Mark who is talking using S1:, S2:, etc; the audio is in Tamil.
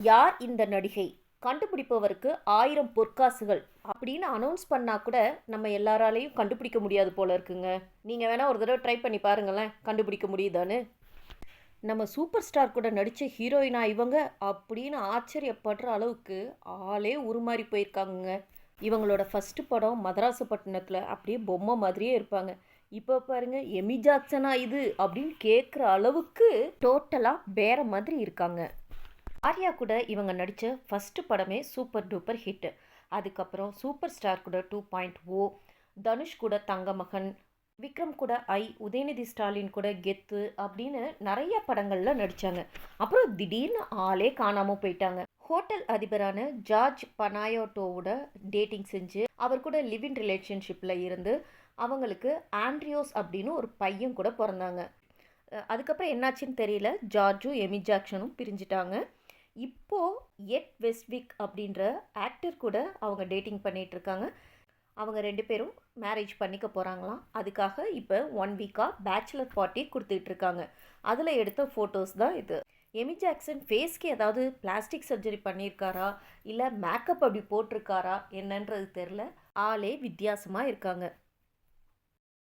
S1: யார் இந்த நடிகை? கண்டுபிடிப்பவருக்கு 1000 பொற்காசுகள் அப்படின்னு அனௌன்ஸ் பண்ணா கூட நம்ம எல்லாராலையும் கண்டுபிடிக்க முடியாது போல இருக்குங்க. நீங்க வேணா ஒரு தடவை ட்ரை பண்ணி பாருங்களேன், கண்டுபிடிக்க முடியுதான்னு. நம்ம சூப்பர் ஸ்டார் கூட நடித்த ஹீரோயினா இவங்க அப்படின்னு ஆச்சரியப்படுற அளவுக்கு ஆளே உருமாறி போயிருக்காங்கங்க. இவங்களோட ஃபர்ஸ்ட் படம் மதராசப்பட்டினத்தில் அப்படியே பொம்மை மாதிரியே இருப்பாங்க. இப்போ பாருங்க எமி ஜாக்சனா இது அப்படின்னு கேட்குற அளவுக்கு டோட்டலாக வேற மாதிரி இருக்காங்க. ஆர்யா கூட இவங்க நடித்த ஃபஸ்ட்டு படமே சூப்பர் டூப்பர் ஹிட். அதுக்கப்புறம் சூப்பர் ஸ்டார் கூட 2.0, தனுஷ் கூட தங்கமகன், விக்ரம் கூட உதயநிதி ஸ்டாலின் கூட கெத்து அப்படின்னு நிறைய படங்களில் நடித்தாங்க. அப்புறம் திடீர்னு ஆளே காணாமல் போயிட்டாங்க. ஹோட்டல் அதிபரான ஜார்ஜ் பனாயோட்டோவோட டேட்டிங் செஞ்சு அவர் கூட லிவ் இன் ரிலேஷன்ஷிப்பில் இருந்து அவங்களுக்கு ஆண்ட்ரியோஸ் அப்படின்னு ஒரு பையன் கூட பிறந்தாங்க. அதுக்கப்புறம் என்னாச்சுன்னு தெரியல, ஜார்ஜும் எமி ஜாக்சனும் பிரிஞ்சிட்டாங்க. இப்போது எட் வெஸ்ட்விக் அப்படின்ற ஆக்டர் கூட அவங்க டேட்டிங் பண்ணிகிட்ருக்காங்க. அவங்க 2 பேரும் மேரேஜ் பண்ணிக்க போகிறாங்களாம். அதுக்காக இப்போ 1 வீக்காக பேச்சுலர் பார்ட்டி கொடுத்துட்ருக்காங்க. அதில் எடுத்த ஃபோட்டோஸ் தான் இது. எமி ஜாக்சன் ஃபேஸ்க்கு ஏதாவது பிளாஸ்டிக் சர்ஜரி பண்ணியிருக்காரா இல்லை மேக்கப் அப்படி போட்டிருக்காரா என்னன்றது தெரில. ஆளே வித்தியாசமாக இருக்காங்க.